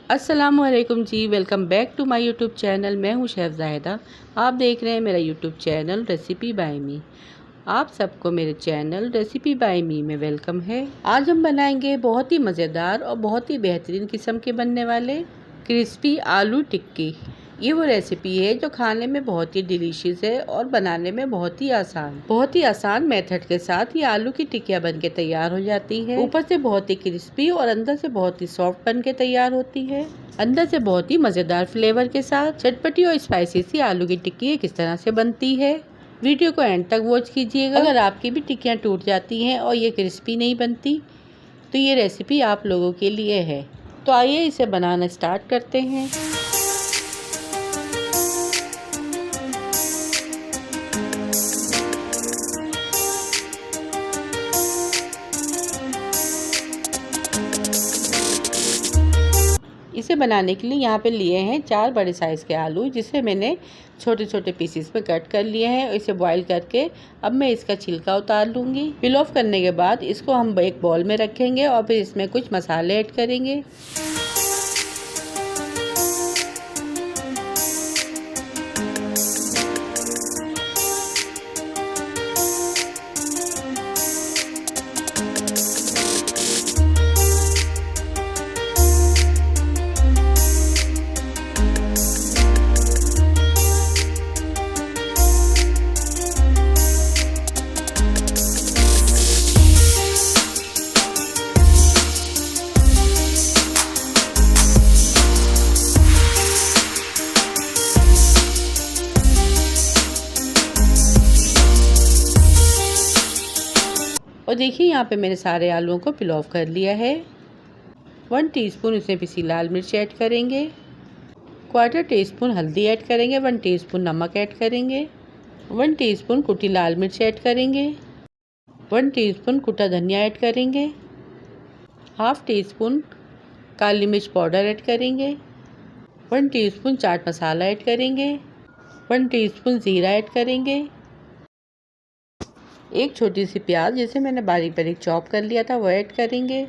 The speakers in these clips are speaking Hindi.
अस्सलामुअलैकुम जी, welcome back to my YouTube channel. मैं हूं शेफ़ ज़ाहिदा। आप देख रहे हैं मेरा YouTube channel recipe by me. आप सबको मेरे चैनल रेसिपी बाय मी में वेलकम है। आज हम बनाएंगे बहुत ही मज़ेदार और बहुत ही बेहतरीन किस्म के बनने वाले क्रिस्पी आलू टिक्की। ये वो रेसिपी है जो खाने में बहुत ही डिलीशियस है और बनाने में बहुत ही आसान मेथड के साथ ये आलू की टिक्कियाँ बन के तैयार हो जाती है। ऊपर से बहुत ही क्रिस्पी और अंदर से बहुत ही सॉफ्ट बन के तैयार होती है। अंदर से बहुत ही मज़ेदार फ्लेवर के साथ चटपटी और स्पाइसी सी आलू की टिक्की किस तरह से बनती है, वीडियो को एंड तक वॉच कीजिएगा। अगर आपकी भी टिक्कियाँ टूट जाती हैं और ये क्रिस्पी नहीं बनती तो ये रेसिपी आप लोगों के लिए है। तो आइए इसे बनाना स्टार्ट करते हैं। इसे बनाने के लिए यहाँ पे लिए हैं 4 बड़े साइज़ के आलू, जिसे मैंने छोटे छोटे पीसेस में कट कर लिए हैं। इसे बॉईल करके अब मैं इसका छिलका उतार लूँगी। पील ऑफ करने के बाद इसको हम एक बाउल में रखेंगे और फिर इसमें कुछ मसाले ऐड करेंगे। और देखिए यहाँ पे मैंने सारे आलूओं को पील ऑफ कर लिया है। 1 टीस्पून इसमें पिसी लाल मिर्च ऐड करेंगे, 1/4 टीस्पून हल्दी ऐड करेंगे, 1 टीस्पून नमक ऐड करेंगे, 1 टीस्पून कुटी लाल मिर्च ऐड करेंगे, 1 टीस्पून कुटा धनिया ऐड करेंगे, हाफ टीस्पून काली मिर्च पाउडर ऐड करेंगे, 1 टीस्पून चाट मसाला ऐड करेंगे, 1 टीस्पून ज़ीरा ऐड करेंगे, एक छोटी सी प्याज जिसे मैंने बारीक बारीक चॉप कर लिया था वो ऐड करेंगे।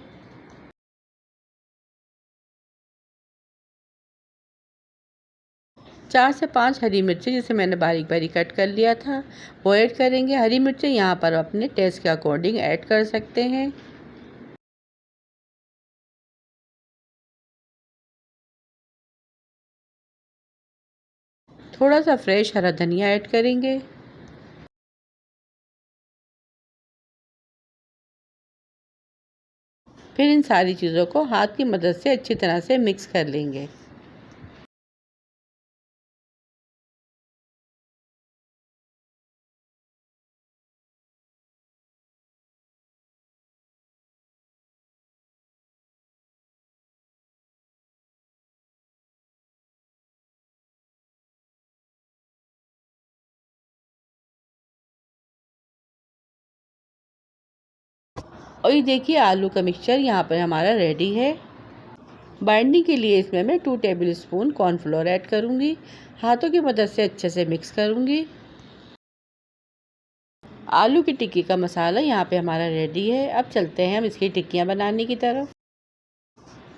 चार से 5 हरी मिर्ची जिसे मैंने बारीक बारीक कट कर लिया था वो ऐड करेंगे। हरी मिर्ची यहाँ पर अपने टेस्ट के अकॉर्डिंग ऐड कर सकते हैं। थोड़ा सा फ्रेश हरा धनिया ऐड करेंगे। फिर इन सारी चीज़ों को हाथ की मदद से अच्छी तरह से मिक्स कर लेंगे। और ये देखिए आलू का मिक्सचर यहाँ पर हमारा रेडी है। बाइंडिंग के लिए इसमें मैं 2 टेबल स्पून कॉर्नफ्लोर ऐड करूँगी। हाथों की मदद से अच्छे से मिक्स करूँगी। आलू की टिक्की का मसाला यहाँ पे हमारा रेडी है। अब चलते हैं हम इसकी टिक्कियाँ बनाने की तरफ।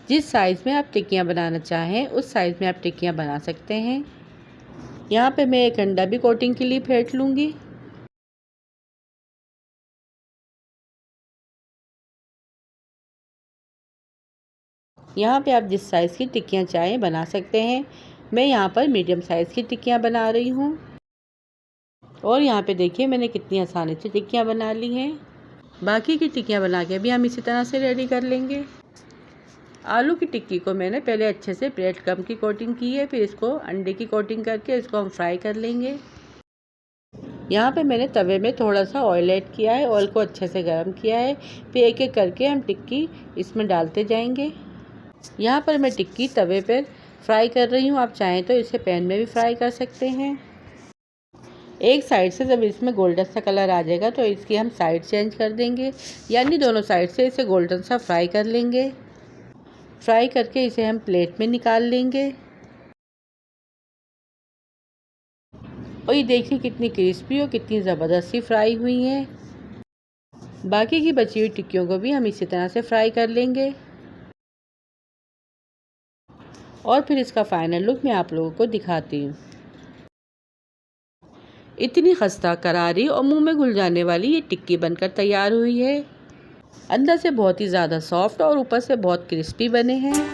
जिस साइज़ में आप टिक्कियाँ बनाना चाहें उस साइज़ में आप टिक्कियाँ बना सकते हैं। यहाँ पे मैं एक अंडा भी कोटिंग के लिए फेंट लूँगी। यहाँ पे आप जिस साइज़ की टिक्कियाँ चाहें बना सकते हैं। मैं यहाँ पर मीडियम साइज़ की टिक्कियाँ बना रही हूँ। और यहाँ पे देखिए मैंने कितनी आसानी से टिक्कियाँ बना ली हैं। बाकी की टिक्कियाँ बना के भी हम इसी तरह से रेडी कर लेंगे। आलू की टिक्की को मैंने पहले अच्छे से ब्रेड क्रम्ब की कोटिंग की है, फिर इसको अंडे की कोटिंग करके इसको हम फ्राई कर लेंगे। यहाँ पे मैंने तवे में थोड़ा सा ऑयल ऐड किया है। ऑयल को अच्छे से गर्म किया है। फिर एक एक करके हम टिक्की इसमें डालते जाएंगे। यहाँ पर मैं टिक्की तवे पर फ्राई कर रही हूँ। आप चाहें तो इसे पैन में भी फ्राई कर सकते हैं। एक साइड से जब इसमें गोल्डन सा कलर आ जाएगा तो इसकी हम साइड चेंज कर देंगे, यानी दोनों साइड से इसे गोल्डन सा फ्राई कर लेंगे। फ्राई करके इसे हम प्लेट में निकाल लेंगे। और ये देखिए कितनी क्रिस्पी और कितनी ज़बरदस्ती फ्राई हुई हैं। बाकी की बची हुई टिक्कियों को भी हम इसी तरह से फ्राई कर लेंगे। और फिर इसका फाइनल लुक मैं आप लोगों को दिखाती हूँ। इतनी खस्ता करारी और मुंह में घुल जाने वाली ये टिक्की बनकर तैयार हुई है। अंदर से बहुत ही ज़्यादा सॉफ्ट और ऊपर से बहुत क्रिस्पी बने हैं।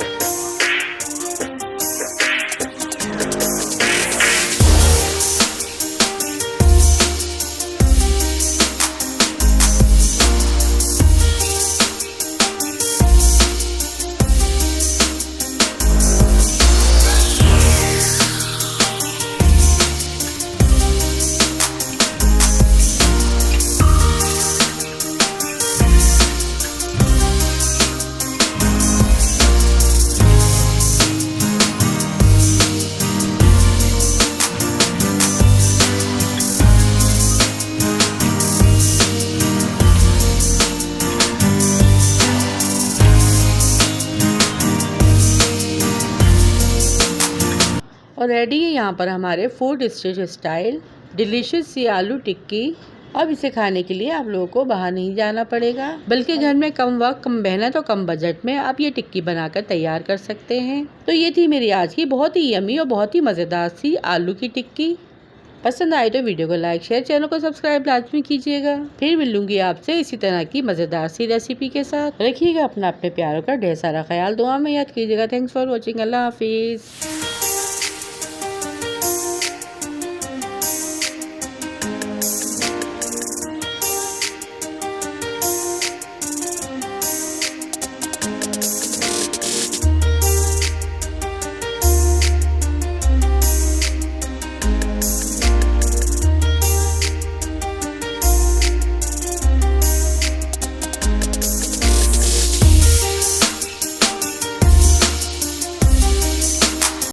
और रेडी है यहाँ पर हमारे फूड स्ट्रीट स्टाइल डिलीशियस सी आलू टिक्की। अब इसे खाने के लिए आप लोगों को बाहर नहीं जाना पड़ेगा, बल्कि घर में कम वक्त, कम मेहनत और कम बजट में आप ये टिक्की बनाकर तैयार कर सकते हैं। तो ये थी मेरी आज की बहुत ही यमी और बहुत ही मज़ेदार सी आलू की टिक्की। पसंद आए तो वीडियो को लाइक, शेयर, चैनल को सब्सक्राइब लाजमी कीजिएगा। फिर मिलूंगी आपसे इसी तरह की मज़ेदार सी रेसिपी के साथ। रखिएगा अपना अपने प्यारों का ढेर सारा ख्याल, दुआ में याद कीजिएगा। Thanks for watching. अल्लाह हाफिज़।